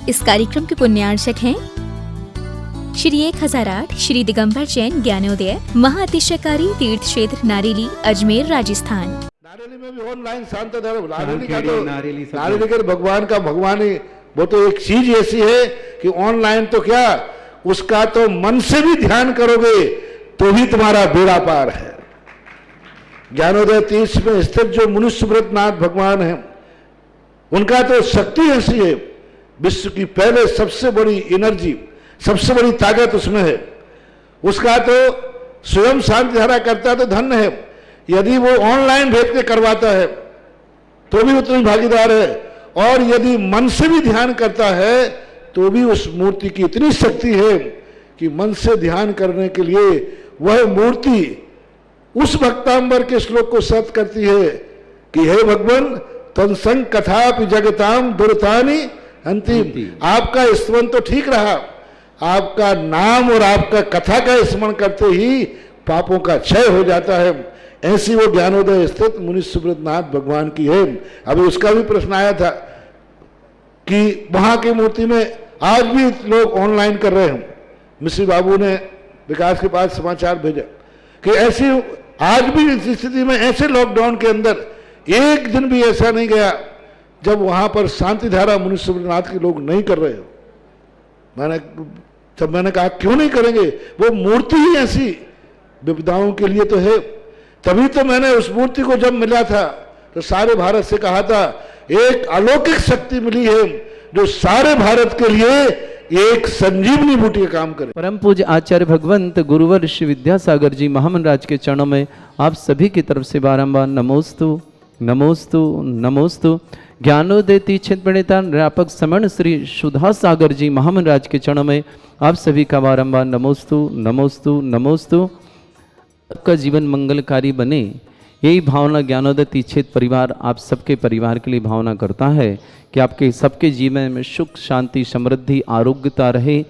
इस कार्यक्रम के पुण्यार्चक हैं श्री 1008 श्री दिगंबर जैन ज्ञानोदय महाअतिशयकारी तीर्थ क्षेत्र नारेली अजमेर राजस्थान। नारेली में भी ऑनलाइन शांत धर्म नारेली का भगवान का भगवान ही वो तो एक चीज ऐसी है कि ऑनलाइन तो क्या उसका तो मन से भी ध्यान करोगे तो भी तुम्हारा बेड़ा पार है। ज्ञानोदय तीर्थ में स्थित जो मुनि सुब्रतनाथ भगवान है उनका तो शक्ति ऐसी है, विश्व की पहले सबसे बड़ी एनर्जी सबसे बड़ी ताकत उसमें है। उसका तो स्वयं शांति धारा करता तो धन्य है, यदि वो ऑनलाइन भेज के करवाता है तो भी उतनी भागीदार है, और यदि मन से भी ध्यान करता है तो भी उस मूर्ति की इतनी शक्ति है कि मन से ध्यान करने के लिए वह मूर्ति उस भक्तांबर के श्लोक को सत्य करती है कि हे भगवान तत्संग कथापि जगताम दुर्तानि अंतिम। आपका स्मरण तो ठीक रहा, आपका नाम और आपका कथा का स्मरण करते ही पापों का क्षय हो जाता है। ऐसी वो ज्ञानोदय स्थित मुनि सुब्रतनाथ भगवान की है। अभी उसका भी प्रश्न आया था कि वहां की मूर्ति में आज भी लोग ऑनलाइन कर रहे हैं। मिश्री बाबू ने विकास के पास समाचार भेजा कि ऐसी आज भी इस स्थिति में ऐसे लॉकडाउन के अंदर एक दिन भी ऐसा नहीं गया जब वहां पर शांति धारा मुनि सुब्रतनाथ के लोग नहीं कर रहे हो। मैंने कहा क्यों नहीं करेंगे, वो मूर्ति ही ऐसी विपदाओं के लिए तो है। तभी तो मैंने उस मूर्ति को जब मिला था तो सारे भारत से कहा था एक अलौकिक शक्ति मिली है जो सारे भारत के लिए एक संजीवनी बूटी का काम करे। परम पूज्य आचार्य भगवंत गुरुवर श्री विद्यासागर जी महामंडराज के चरणों में आप सभी की तरफ से बारंबार नमोस्तु नमोस्तु नमोस्तु। ज्ञानोदय तीर्थ प्रणेता व्यापक समर्ण श्री सुधा सागर जी महामंडराज के चरणों में आप सभी का बारंबार नमोस्तु नमोस्तु नमोस्तु। आपका जीवन मंगलकारी बने यही भावना ज्ञानोदय तीर्थ परिवार आप सबके परिवार के लिए भावना करता है कि आपके सबके जीवन में सुख शांति समृद्धि आरोग्यता रहे।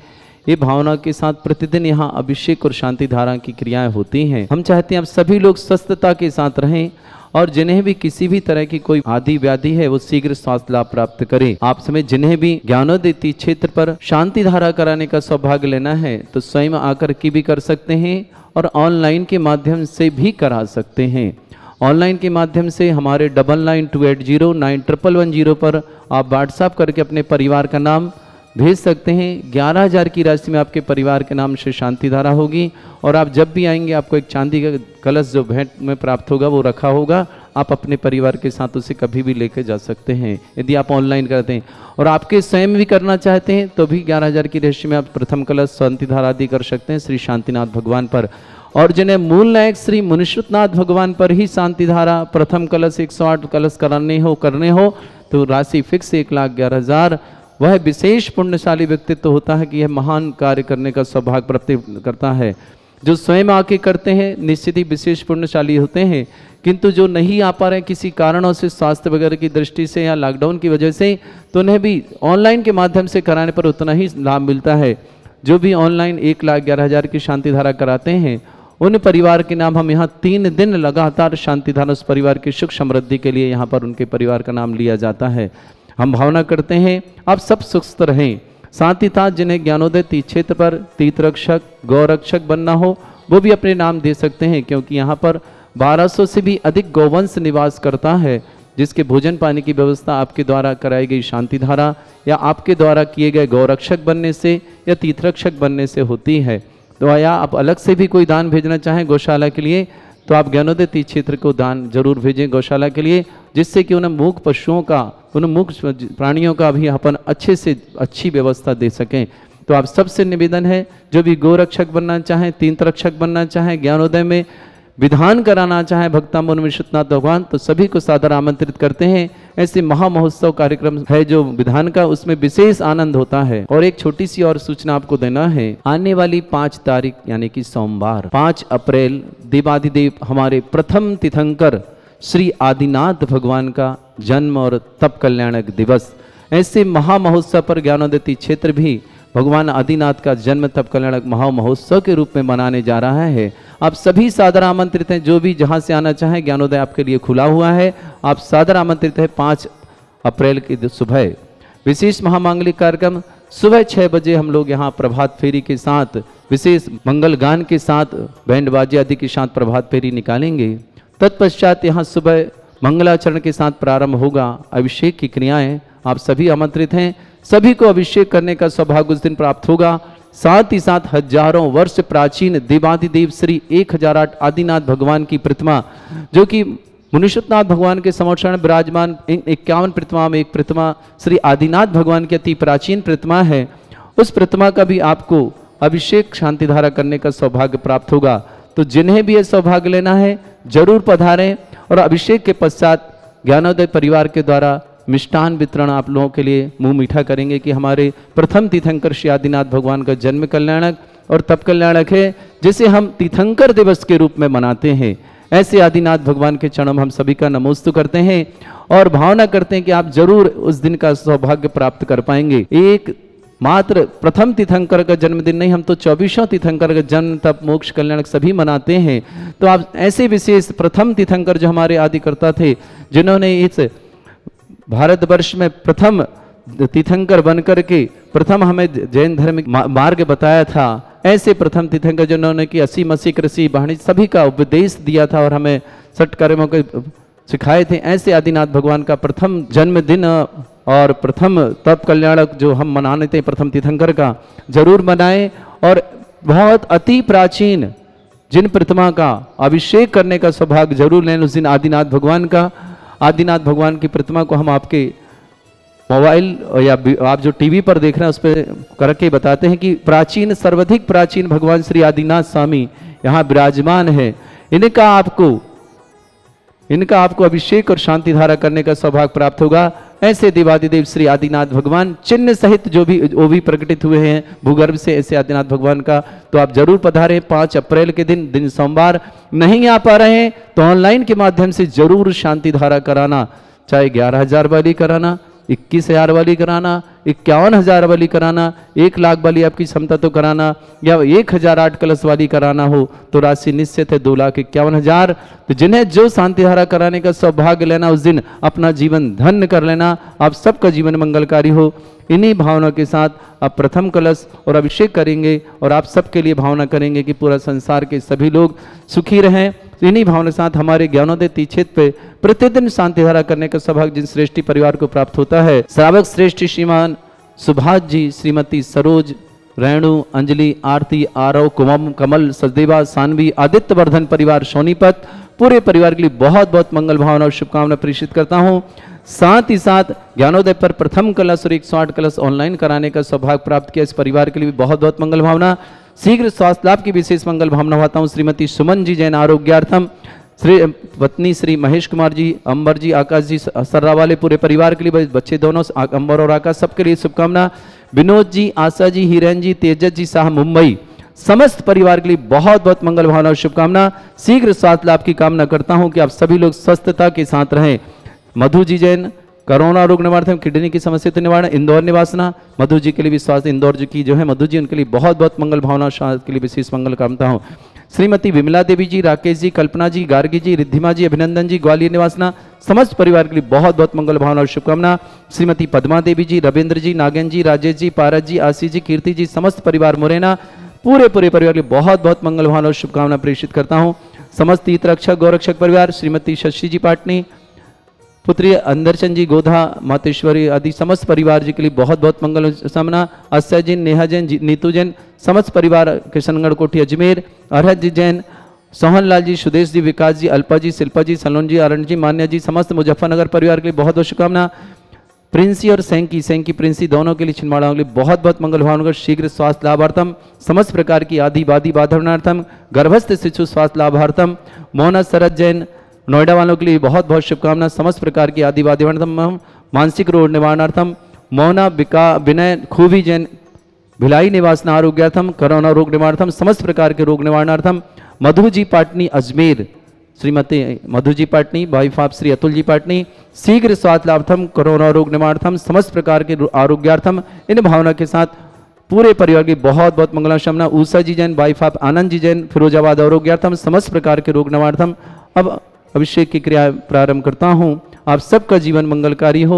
ये भावना के साथ प्रतिदिन यहाँ अभिषेक और शांति धारा की क्रियाएं होती हैं। हम चाहते हैं आप सभी लोग स्वस्थता के साथ रहें और जिन्हें भी किसी भी तरह की कोई आदि व्याधि है वो शीघ्र स्वास्थ्य लाभ प्राप्त करें। आप समेत जिन्हें भी ज्ञानोदय तीर्थ क्षेत्र पर शांति धारा कराने का सौभाग्य लेना है तो स्वयं आकर के भी कर सकते हैं और ऑनलाइन के माध्यम से भी करा सकते हैं। ऑनलाइन के माध्यम से हमारे 9928091110 पर आप व्हाट्सएप करके अपने परिवार का नाम भेज सकते हैं। 11,000 की राशि में आपके परिवार के नाम से शांति धारा होगी और आप जब भी आएंगे आपको एक चांदी का कलश जो भेंट में प्राप्त होगा वो रखा होगा। आप अपने परिवार के साथ उसे कभी भी लेकर जा सकते हैं यदि आप ऑनलाइन करते हैं। और आपके स्वयं भी करना चाहते हैं तो भी 11,000 की राशि में आप प्रथम कलश शांति धारा आदि कर सकते हैं श्री शांतिनाथ भगवान पर। और जिन्हें मूल नायक श्री मुनिश्रुतनाथ भगवान पर ही शांति धारा प्रथम कलश 108 कलश करने हो तो राशि फिक्स 1,11,000। वह विशेष पुण्यशाली व्यक्तित्व होता है कि यह महान कार्य करने का सौभाग्य प्राप्त करता है। जो स्वयं आके करते हैं निश्चित ही विशेष पुण्यशाली होते हैं, किंतु जो नहीं आ पा रहे हैं किसी कारणों से स्वास्थ्य वगैरह की दृष्टि से या लॉकडाउन की वजह से तो उन्हें भी ऑनलाइन के माध्यम से कराने पर उतना ही लाभ मिलता है। जो भी ऑनलाइन 1,11,000 की शांति धारा कराते हैं उन परिवार के नाम हम यहाँ 3 दिन लगातार शांति धारा उस परिवार की सुख समृद्धि के लिए यहाँ पर उनके परिवार का नाम लिया जाता है। हम भावना करते हैं आप सब सुस्त रहें। साथ ही साथ जिन्हें ज्ञानोदय तीर्थ क्षेत्र पर तीर्थरक्षक गौरक्षक बनना हो वो भी अपने नाम दे सकते हैं, क्योंकि यहाँ पर 1200 से भी अधिक गौवंश निवास करता है जिसके भोजन पानी की व्यवस्था आपके द्वारा कराई गई शांति धारा या आपके द्वारा किए गए गौरक्षक बनने से या तीर्थरक्षक बनने से होती है। तो या आप अलग से भी कोई दान भेजना चाहें गौशाला के लिए तो आप ज्ञानोदय तीर्थ क्षेत्र को दान जरूर भेजें गौशाला के लिए, जिससे कि उन्हें मूक पशुओं का उन मूक प्राणियों का भी अपन अच्छे से अच्छी व्यवस्था दे सकें। तो आप सबसे निवेदन है जो भी गोरक्षक बनना चाहें तीर्थरक्षक बनना चाहें ज्ञानोदय में विधान कराना चाहे भक्तांबर मुनिश्रुतनाथ भगवान तो सभी को सादर आमंत्रित करते हैं। ऐसे महा महोत्सव कार्यक्रम है जो विधान का, उसमें विशेष आनंद होता है। और एक छोटी सी और सूचना आपको देना है, आने वाली 5 तारीख यानी कि सोमवार 5 अप्रैल देवाधिदेव हमारे प्रथम तीर्थंकर श्री आदिनाथ भगवान का जन्म और तप कल्याणक दिवस, ऐसे महा महोत्सव पर ज्ञानोदय तीर्थ क्षेत्र भी भगवान आदिनाथ का जन्म तप कल्याणक महा महोत्सव के रूप में मनाने जा रहा है। आप सभी सादर आमंत्रित हैं, जो भी जहां से आना चाहें ज्ञानोदय आपके लिए खुला हुआ है। आप सादर आमंत्रित हैं 5 अप्रैल की सुबह विशेष महामांगलिक कार्यक्रम सुबह 6 बजे हम लोग यहाँ प्रभात फेरी के साथ विशेष मंगल गान के साथ बैंड बाजे आदि के साथ प्रभात फेरी निकालेंगे। तत्पश्चात यहाँ सुबह मंगलाचरण के साथ प्रारंभ होगा। अभिषेक की क्रियाएं, आप सभी आमंत्रित हैं। सभी को अभिषेक करने का सौभाग्य उस दिन प्राप्त होगा। साथ ही साथ हजारों वर्ष प्राचीन देवाधिदेव श्री 1008 आदिनाथ भगवान की प्रतिमा, जो कि मुनीश्वरनाथ भगवान के समक्षण विराजमान 51 प्रतिमा में एक प्रतिमा श्री आदिनाथ भगवान की अति प्राचीन प्रतिमा है। उस प्रतिमा का भी आपको अभिषेक शांतिधारा करने का सौभाग्य प्राप्त होगा। तो जिन्हें भी यह सौभाग्य लेना है जरूर पधारें। और अभिषेक के पश्चात ज्ञानोदय परिवार के द्वारा मिष्टान वितरण आप लोगों के लिए मुंह मीठा करेंगे कि हमारे प्रथम तीर्थंकर श्री आदिनाथ भगवान का जन्म कल्याणक और तप कल्याणक है, जिसे हम तीर्थंकर दिवस के रूप में मनाते हैं। ऐसे आदिनाथ भगवान के चरणों में हम सभी का नमोस्तु करते हैं और भावना करते हैं कि आप जरूर उस दिन का सौभाग्य प्राप्त कर पाएंगे। एक मात्र प्रथम तीर्थंकर का जन्मदिन नहीं, हम तो 24 तीर्थंकर का जन्म तप मोक्ष कल्याणक सभी मनाते हैं। तो आप ऐसे विशेष प्रथम तीर्थंकर जो हमारे आदिकर्ता थे, जिन्होंने इस भारतवर्ष में प्रथम तीर्थंकर बनकर के प्रथम हमें जैन धर्म मार्ग बताया था, ऐसे प्रथम तीर्थंकर जिन्होंने कि 80 मसी कृषि वाणी सभी का उपदेश दिया था और हमें सठ कर्मों को सिखाए थे, ऐसे आदिनाथ भगवान का प्रथम जन्मदिन और प्रथम तप कल्याणक जो हम मनाने थे प्रथम तीर्थंकर का, जरूर मनाएं। और बहुत अति प्राचीन जिन प्रतिमा का अभिषेक करने का सौभाग्य जरूर लें उस दिन आदिनाथ भगवान का। आदिनाथ भगवान की प्रतिमा को हम आपके मोबाइल या आप जो टीवी पर देख रहे हैं उस पर करके बताते हैं कि प्राचीन सर्वाधिक प्राचीन भगवान श्री आदिनाथ स्वामी यहाँ विराजमान है। इनका आपको अभिषेक और शांति धारा करने का सौभाग्य प्राप्त होगा। ऐसे देवादिदेव श्री आदिनाथ भगवान चिन्ह सहित जो भी प्रकटित हुए हैं भूगर्भ से, ऐसे आदिनाथ भगवान का तो आप जरूर पधारें। 5 अप्रैल के दिन सोमवार नहीं आ पा रहे हैं तो ऑनलाइन के माध्यम से जरूर शांति धारा कराना, चाहे 11,000 वाली कराना, 21,000 वाली कराना, 51,000 वाली कराना, 1 लाख वाली आपकी क्षमता तो कराना, या 1008 कलश वाली कराना हो तो राशि निश्चित है 2,51,000। तो जिन्हें जो शांति धारा कराने का सौभाग्य लेना उस दिन अपना जीवन धन्य कर लेना, आप सबका जीवन मंगलकारी हो। इन्हीं भावना के साथ आप प्रथम कलश और अभिषेक करेंगे और आप सबके लिए भावना करेंगे कि पूरा संसार के सभी लोग सुखी रहें। इन्हीं भावना के साथ हमारे ज्ञानोदय तीक्षेत्र पे प्रतिदिन शांति धारा करने का सौभाग्य जिन श्रेष्ठी परिवार को प्राप्त होता है, श्रावक श्रेष्ठ श्रीमान सुभाष जी, श्रीमती सरोज, रेणु, अंजलि, आरती, आरव, कुमम, कमल, सचदेवा, सानवी, आदित्य वर्धन परिवार सोनीपत, पूरे परिवार के लिए बहुत बहुत मंगल भावना और शुभकामना प्रेषित करता हूँ। साथ ही साथ ज्ञानोदय पर प्रथम कलश और 108 कलश ऑनलाइन कराने का सौभाग्य प्राप्त किया इस परिवार के लिए भी बहुत बहुत मंगल भावना। शीघ्र स्वास्थ्य लाभ की विशेष मंगल भावना होता हूँ। श्रीमती सुमन जी जैन आरोग्यार्थम, श्री पत्नी श्री महेश कुमार जी, अंबर जी, आकाश जी सर्रा वाले पूरे परिवार के लिए, बच्चे दोनों अंबर और आकाश सबके लिए शुभकामना। विनोद जी, आशा जी, हिरेन जी, तेजस जी शाह मुंबई, समस्त परिवार के लिए बहुत बहुत मंगल भावना और शुभकामना। शीघ्र स्वास्थ्य लाभ की कामना करता हूँ कि आप सभी लोग स्वस्थता के साथ रहें। मधु जी जैन कोरोना रोग निवारण, किडनी की समस्या तो निवारण, इंदौर निवासना, मधु जी के लिए भी स्वास्थ्य इंदौर जी की जो है मधु जी, उनके लिए बहुत बहुत मंगल भावना के लिए विशेष मंगल कामता हूँ। श्रीमती विमला देवी जी, राकेश जी, कल्पना जी, गार्गी जी, रिद्धिमा जी, अभिनंदन जी, ग्वालियर निवासना, समस्त परिवार के लिए बहुत बहुत मंगल भावना और शुभकामना। श्रीमती पद्मा देवी जी, रविंद्र जी, नागेंद्र जी, राजेश जी, पारस जी, आशीष जी, कीर्ति जी, समस्त परिवार मुरैना, पूरे परिवार के लिए बहुत बहुत मंगल भावना और शुभकामना प्रेषित करता हूँ। समस्त तीर्थ रक्षक गौरक्षक परिवार, श्रीमती शशि जी पाटनी, पुत्री अंदरचंद जी, गोधा, मातेश्वरी आदि समस्त परिवार जी के लिए बहुत बहुत मंगल कामना। अस्या जैन, नेहा जैन, नीतू जैन, समस्त परिवार, किशनगढ़ कोठी अजमेर, अरहत जी जैन, सोहन लाल जी, सुदेश जी, विकास जी, अल्पा जी, शिल्पा जी, सलोन जी, अरण जी, मान्या जी, समस्त मुजफ्फरनगर परिवार के लिए बहुत बहुत शुभकामना। प्रिंसी और सेंकी प्रिंसी दोनों के लिए छिंदवाड़ाओं के लिए बहुत बहुत मंगल भावना। शीघ्र स्वास्थ्य लाभार्थम, समस्त प्रकार की आदि वादी बाधार्थम, गर्भस्थ शिशु स्वास्थ्य लाभार्थम। मोना शरद जैन, नोएडा वालों के लिए बहुत बहुत शुभकामना। समस्त प्रकार की आदि वादिवार्थम, मानसिक रोग निवारणार्थम। मोना विनय खूबी जैन, भिलाई निवासना आरोग्यार्थम, कोरोना रोग निवारणार्थम, समस्त प्रकार के रोग निवारणार्थम। मधु जी पाटनी अजमेर, श्रीमती मधु जी पाटनी, वाइफ ऑफ श्री अतुल जी पाटनी, शीघ्र स्वास्थ्य लाभार्थम, कोरोना रोग निवारणार्थम, समस्त प्रकार के आरोग्यार्थम। इन भावना के साथ पूरे परिवार की बहुत बहुत मंगलाशामना। उषा जी जैन, वाइफ ऑफ आनंद जी जैन, फिरोजाबाद आरोग्यार्थम, समस्त प्रकार के रोग निवारणार्थम। अब अभिषेक की क्रिया प्रारंभ करता हूँ। आप सबका जीवन मंगलकारी हो।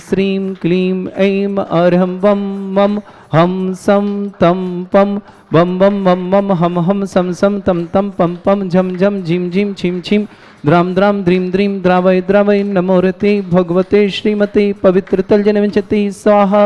श्रीं क्लीं ऐं अर्हं वं मं हम सं तं पं बम बम मम मम हम हम सम सम तम तम पम पम झम झम झिम झिम छिम छिम द्राम द्राम द्रीम द्रीम द्रावय द्रावय नमोरते भगवते श्रीमते पवित्र तलजन विंशति स्वाहा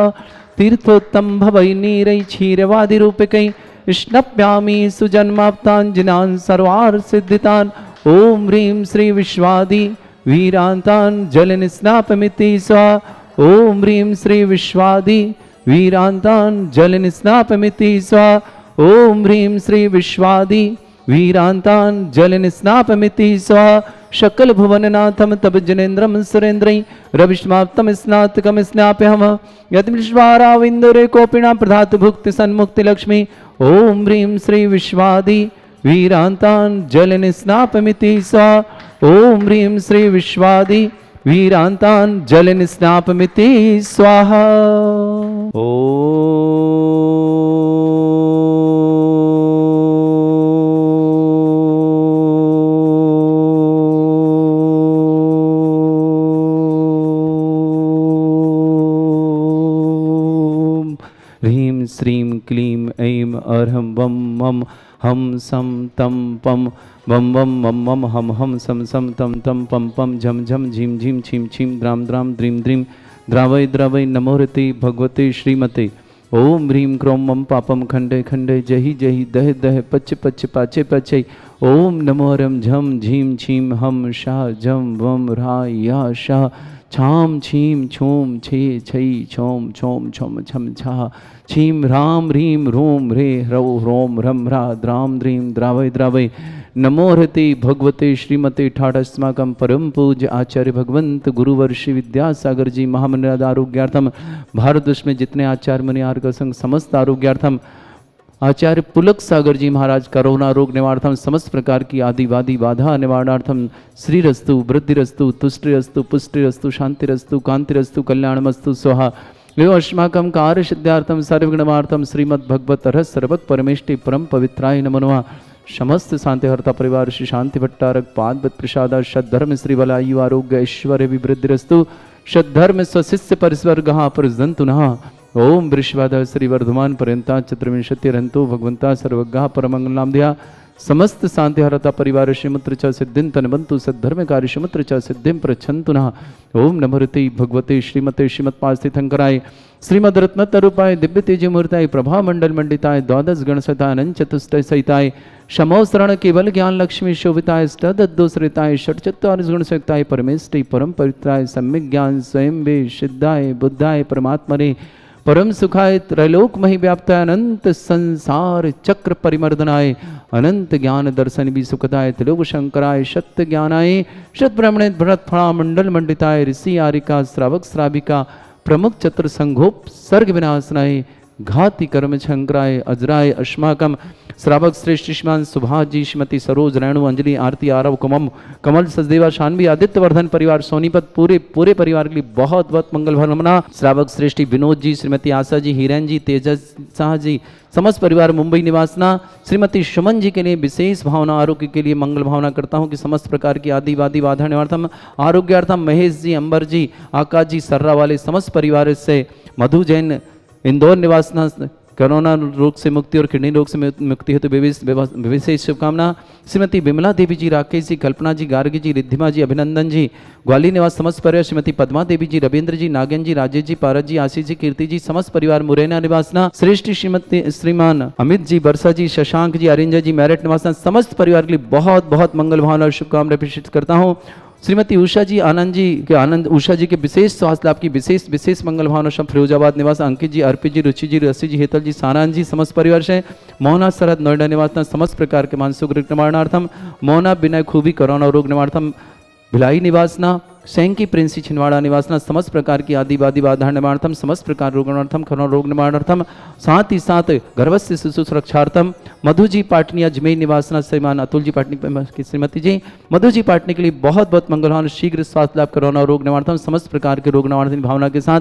तीर्थोत्तम भवै नीरै क्षीरवादि रूपकै स्नप्यामि सुजन्माप्ताञ्जनान् सर्वार्थ सिद्धितान् ओम ह्रीं श्री विश्वादि वीरान्तान् जलनिस्नापमिति स्वाहा ओम ह्रीं श्री विश्वादि वीरान्तान् जलनिस्नापमिति स्वाहा ओम ह्रीं श्री विश्वादि वीरान्तान् जलनिस्नापमिति स्वाहा शकल भुवननाथम तब जनेन्द्रम सुरेन्द्रै रविष्माप्तम स्नातकम स्नाप्यहम यद्विश्वाराविन्दुरे कोपिणा प्रधातु भुक्ति सन्मुक्ति लक्ष्मी ओम ह्रीं श्री विश्वादि वीरान्तान् जलनिस्नापमिति स्वाहा ओम ह्रीं श्री विश्वादि वीरान्तान् जलनिस्नापमिति स्वाहा ह्रीं श्रीं क्लीं ऐं अर्हं वं मं हम सं तं पं बम बम मम मम हम हम सम सम तम तम पम पम झम झम झिम झिम छिम छिम द्राम द्राम द्रीम द्रीम द्रावय द्रावय नमोरते भगवते श्रीमते ओम ह्रीं क्रों मम पापम खंडे खंडे जहि जहि दह दह पच पच पाचे पचे ओम नमोरम झम झीम छीम हम शाह झम वम रा या शाह छाम छीम छूम छे छई छोम छोम छम छम छा छीम राम ह्रीं रोम रे ह्रौ ह्रोम रम रा द्राम द्रीं द्रावय द्रावय नमोहते भगवते श्रीमते ठाठस्माकं परम पूज्य आचार्य भगवंत गुरुवर श्री विद्यासागर जी महामंडल आरोग्यार्थम भारतवर्ष में जितने आचार्य मुनि आर्ग संघ समस्त आरोग्यार्थम आचार्य पुलक सागर जी महाराज कोरोना रोग निवारणार्थम समस्त प्रकार की आदिवादी बाधा निवारणार्थम श्रीरस्तु वृद्धिरस्तु तुष्टिरस्तु पुष्टिरस्तु शांतिरस्तु कांतिरस्तु कल्याणमस्तु स्वाहा एवं अस्माकं कार्य सिद्धार्थम सर्वगुणमार्थम श्रीमद् भगवत रस सर्वक परमेष्टि परम पवित्राय नमो नमः समस्त शांतिहर्ता परिवार श्री शांति भट्टारक पादवत प्रसाद सद्धर्म श्री वलायु आरोग्य ऐश्वर्य विवृद्धिरस्तु सद्धर्म स्वशिष्य परिस्वर्ग परजंतु नः ओम वृषभाध श्री वर्धमान पर्यंता चतुर्विंशतिरंतो भगवंता सर्वज्ञ परमंगलामध्या समस्त शांतिहरता परिवार श्रीमत्र च सिद्धिं तनबंतु सद्धर्म कार्य श्रीमत्र च सिद्धिं प्रच्छन्तु नः ओम नमोरते भगवते श्रीमते श्रीमत्पास्थितंकराय श्रीमद रत्नतरूपाय दिव्य तेज मूर्ताय प्रभा मंडल मंडिताय द्वादश गणसताय अनंत चतुष्टय सहिताय शमो शरण केवल ज्ञान लक्ष्मी शोभिताय ष्टदोषरिताय षट्चत्वारिश गुण सहिताय परमेष्टि परम पवित्राय सम्यक ज्ञान स्वयं वे सिद्धाय बुद्धाय परमात्मने परम सुखाय त्रैलोकमहि व्याप्ताय अनंत संसार चक्र परिमर्दनाय अनंत ज्ञान दर्शन भी सुखदाय त्रिलोक शंकराय सत्य ज्ञानाय शत ब्रह्मणे भरत फणा मंडल मंडिताय ऋषि आरिका श्रावक श्राविका प्रमुख चतुर संघोप सर्ग विनाशनाय घाति कर्म शंकराय अजराय अस्माकम श्रावक श्रेष्ठ श्रीमान सुभाष जी श्रीमती सरोज रेणु अंजलि आरती आरव कुमम कमल सचदेवा शानवी आदित्य वर्धन परिवार सोनीपत पूरे परिवार के लिए बहुत बहुत मंगल भरमना श्रावक श्रेष्ठी विनोद जी श्रीमती आशा जी हिरेन जी तेजस शाह जी समस्त परिवार मुंबई निवासना श्रीमती सुमन जी के लिए विशेष भावना आरोग्य के लिए मंगल भावना करता हूं कि समस्त प्रकार की आदिवादी बाधा निवार्थम आरोग्यार्थम महेश जी अंबर जी आकाश जी सर्रा वाले समस्त परिवार से मधु जैन इंदौर निवासना कोरोना रोग से मुक्ति और किडनी रोग से मुक्ति हेतु विशेष शुभकामना श्रीमती विमला देवी जी राकेश जी कल्पना जी गार्गी जी रिद्धिमा जी अभिनंदन जी ग्वाली निवास समस्त परिवार श्रीमती पद्मा देवी जी रविंद्र जी नागेन जी राजेश जी पारस जी आशीष जी कीर्ति जी समस्त परिवार मुरैना निवासना श्रेष्ठ श्रीमती श्रीमान अमित जी बरसा जी शशांक जी अरिंजा जी मेरठ निवासना समस्त परिवार के लिए बहुत बहुत मंगल भावना और शुभकामनाएं प्रेषित करता हूँ श्रीमती उषा जी आनंद उषा जी के विशेष स्वास्थ्य लाभ की विशेष मंगल भावना शब्द फिरोजाबाद निवास अंकित जी अर्पित जी रुचि जी रसी जी हेतल जी सारान जी समस्त परिवार से मोहना सरद नोएडा निवास समस्त प्रकार के मानसिक रोग निवारणार्थम मोहना विनय खूबी कोरोना रोग निवारणार्थम भिलाई निवासना सैंकी प्रिंसी छिंदवाड़ा निवासना समस्त प्रकार की आदिवादी बाधा निवारणार्थम समस्त प्रकार रोग निवारणार्थम कोरोना रोग निवारणार्थम साथ ही साथ गर्भस्थ शिशु सुरक्षार्थम मधु जी पाटनी अजमेर निवासना श्रीमान अतुल जी पाटनी की श्रीमती जी मधु जी पाटनी के लिए बहुत बहुत मंगल शीघ्र स्वास्थ्य लाभ कोरोना रोग निवारणार्थम समस्त प्रकार के रोग निवारण भावना के साथ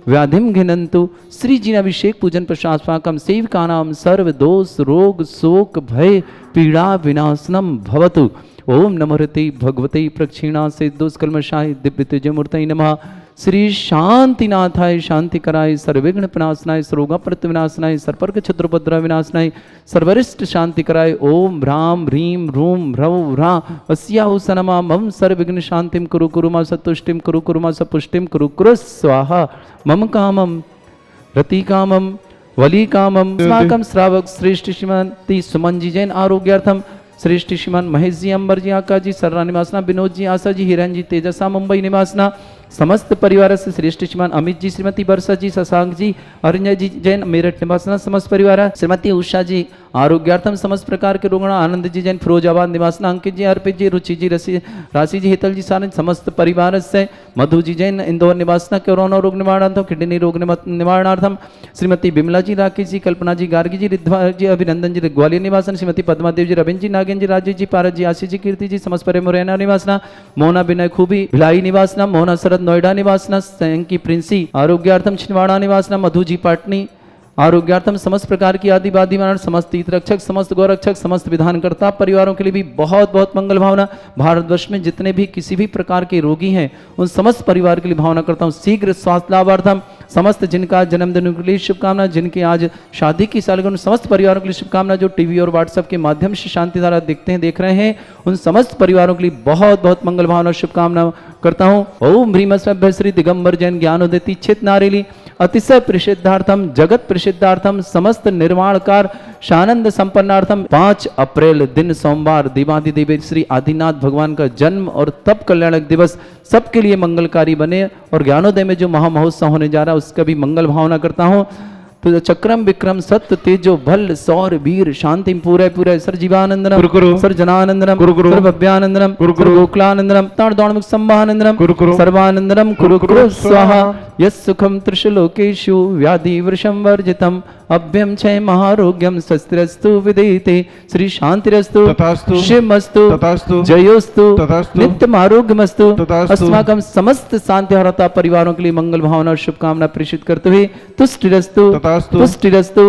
व्याधिम घिनंतु श्री जी अभिषेक पूजन प्रशासकम सेविका नाम सर्व दोष रोग शोक भय पीड़ा विनाशनम भवतु ओम नमोहृति भगवते प्रक्षिणा से दुष्कल्मषाय दिव्य तेजमूर्तये नमः। श्री शांतिनाथाय शांति कराय सर्वविघ्न विनाशनाय सर्वोगा प्रतिविनाशनाय सर्पर्क छत्रुपद्र विनाशनाय सर्वरिष्ट शांति कराय ओम ह्राम ह्रीम रूम ह्रव ह्रा अस्याहु सनमा मम सर्वविघ्न शांतिम कुरु कुरु मा सतुष्टिम कुरु कुरु मा सपुष्टिम कुरु कुरु स्वाहा मम कामम रति कामम वली कामम अस्माकं श्रावक श्रेष्ठ श्रीमती सुमन जी जैन आरोग्यार्थम श्रेष्ठ श्रीमान महेश जी अंबर जी आकाश जी सर्रा निवासना विनोद जी आशा जी हिरन जी तेजसा मुंबई निवासना समस्त परिवार से श्रेष्ठ श्रीमान अमित जी श्रीमती वर्षा जी शशांक जी अरिंजय जी जैन मेरठ निवासना समस्त परिवार श्रीमती उषा जी आरोग्यार्थम समस्त प्रकार के रोगण आनंद जी जैन फिरोजाबाद निवासना अंकित जी अर्पित जी रुचि जी राशि जी हेतल जी सारे समस्त परिवार से मधु जी जैन इंदौर निवासना कोरोना रोग निवारणार्थम किडनी रोग निवारणार्थम श्रीमती बिमला जी राकेश जी कल्पना जी गार्गी जी रिद्वा जी अभिनंदन जी ग्वालियर निवासन श्रीमती पद्मा देव जी रविंद्र जी नागेंद्र जी राजीव जी पारस जी आशीष जी कीर्ति जी समस्त परिवार मुरैना निवासना मोहना विनय खूबी भिलाई निवासना मोहना शरद नोएडा निवासना संकी प्रिंसी आरोग्यार्थम छिंदवाड़ा निवासना मधु जी पाटनी आरोग्यार्थम समस्त प्रकार की आदि वादी मानव समस्त तीर्थ रक्षक समस्त गौरक्षक समस्त विधानकर्ता परिवारों के लिए भी बहुत बहुत मंगल भावना। भारतवर्ष में जितने भी किसी भी प्रकार के रोगी हैं उन समस्त परिवार के लिए भावना करता हूँ शीघ्र स्वास्थ्य लाभार्थम समस्त जिनका जन्मदिन के लिए शुभकामना जिनके आज शादी की सालगिरह उन समस्त परिवारों के लिए शुभकामना जो टीवी और व्हाट्सएप के माध्यम से शांतिधारा देखते हैं देख रहे हैं उन समस्त परिवारों के लिए बहुत बहुत मंगल भावना शुभकामना करता हूँ। ओम ह्रीम श्री दिगंबर जैन ज्ञानोदयति चित नारेली अतिशय प्रसिद्धार्थम जगत प्रसिद्धार्थम समस्त निर्माणकार शानंद संपन्नार्थम 5 अप्रैल दिन सोमवार देवाधिदेव श्री आदिनाथ भगवान का जन्म और तप कल्याणक दिवस सबके लिए मंगलकारी बने और ज्ञानोदय में जो महामहोत्सव होने जा रहा है उसका भी मंगल भावना करता हूँ। तो चक्रम विक्रम सत्य तेजो भल सौर वीर शांति पूरे पूरे sir जीवानंदनम sir जनानंदनम sir Bhavyanandanam sir गोकुलानंदनम ताण दौणमुख संभानंदनम सर्वानंदनम कुरु कुरु स्वाहा यस् सुखम त्रिशलोकेषु व्याधि वृषम वर्जितम अभ्यम क्षय महारोग्यम शस्त्रस्तु विदेते श्री शांतिरस्तु शिवमस्तु जयोस्तु नित्यम आरोग्यमस्तु अस्माकं समस्त शांतिहरता परिवारों के लिए मंगल भावना और शुभकामना प्रेषित करते हुए तुष्टिरस्तु पुष्टिरस्तु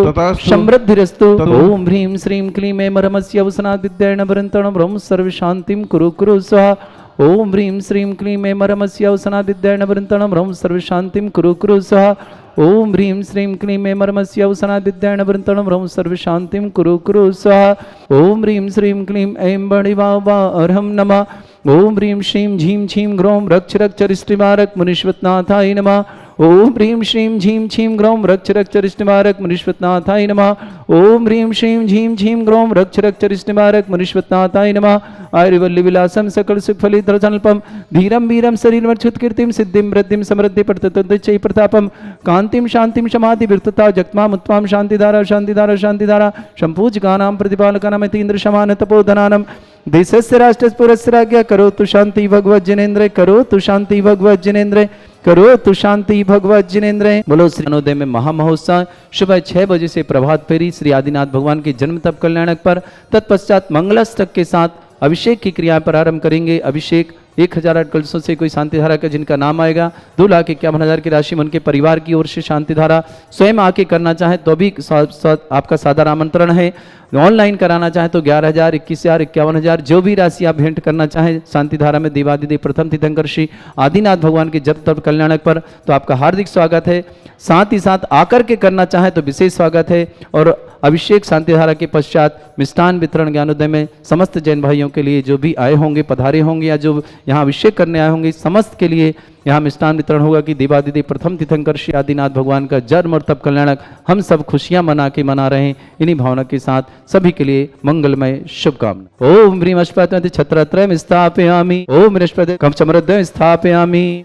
समृद्धिरस्तु ओम ह्रीं श्रीं क्लीं ऐं मरमस्य वसनात् विद्येन वरन्तणं ब्रह्म सर्व शांतिं कुरु कुरु स्वाहा ओम ह्रीं श्रीं क्लीं ऐं मरमस्य वसनात् विद्येन वरन्तणं ब्रह्म सर्व शांतिं कुरु कुरु स्वाहा ओम ह्रीं श्रीं क्लीं ऐं मरमस्य वसनात् विद्येन वरन्तणं ब्रह्म सर्व शांतिं कुरु कुरु स्वाहा ओम ह्रीं श्रीं क्लीं ऐं बणिवावरहं नमः ओम ह्रीं श्रीं झीं छीं ग्रौं रक्ष रक्ष रिष्टिमारक मुनीश्वतनाथाय नमः ओम ह्रीं श्रीं झीं छीं ग्रौं रक्ष रक्ष रिष्टिमारक मुनीश्वतनाथाय नमः ओम ह्रीं श्रीं झीं छीं ग्रौं रक्ष रक्ष रिष्टिमारक मुनीश्वतनाथाय नमः आयुर्वल्ली विलासम सकल सुखफलितल्पम धीरम वीरम शरीरमर्च्युत कीर्तिम सिद्धिं वृद्धिं समृद्धि प्रततोच्चै प्रतापम कांतिम शांतिम समाधि विरतता जगत्माम उत्तमाम शांतिधारा शांतिधारा शांतिधारा संपूज्यकानां प्रतिपालकानां यतीन्द्र शमान तपोधनानां देशस्य राष्ट्रस्य पुरस्य राज्ञा करोतु शांति भगवत जिनेन्द्र करोतु शांति भगवत जिनेन्द्र करोतु शांति भगवत जिनेन्द्र। बोलो श्री ज्ञानोदय में महामहोत्सव सुबह 6 बजे से प्रभात फेरी श्री आदिनाथ भगवान के जन्म तप कल्याणक पर तत्पश्चात मंगलाष्टक के साथ अभिषेक की क्रिया प्रारंभ करेंगे। अभिषेक 1008 कलशों से कोई शांतिधारा का जिनका नाम आएगा 2,51,000 की राशि में उनके परिवार की ओर से शांतिधारा स्वयं आके करना चाहे तो भी आपका सादर आमंत्रण है। ऑनलाइन कराना चाहे तो 11,000, 21,000, 51,000 जो भी राशि आप भेंट करना चाहें शांतिधारा में देवादिदेव प्रथम तीर्थंकर श्री आदिनाथ भगवान के जप तप कल्याणक पर तो आपका हार्दिक स्वागत है। साथ ही साथ आकर के करना चाहे तो विशेष स्वागत है। और अभिषेक शांतिधारा के पश्चात मिष्ठान वितरण ज्ञानोदय में समस्त जैन भाइयों के लिए जो भी आए होंगे पधारे होंगे या जो यहाँ अभिषेक करने आए होंगे समस्त के लिए यहाँ मिष्ठान वितरण होगा कि देवादिदेव प्रथम तीर्थंकर श्री आदिनाथ भगवान का जन्म और तप कल्याणक हम सब खुशियां मना रहे हैं। इन्हीं भावना के साथ सभी के लिए मंगलमय शुभकामना। ओम ह्रीं अष्टपद छत्रत्रयम् स्थापयामि ओम बृहस्पति कवचमृद्धं स्थापयामि।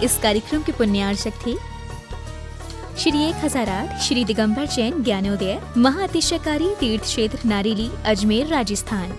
इस कार्यक्रम के पुण्यार्चक थे श्री 1008 श्री दिगंबर जैन ज्ञानोदय महाअतिशयकारी तीर्थ क्षेत्र नारेली अजमेर राजस्थान।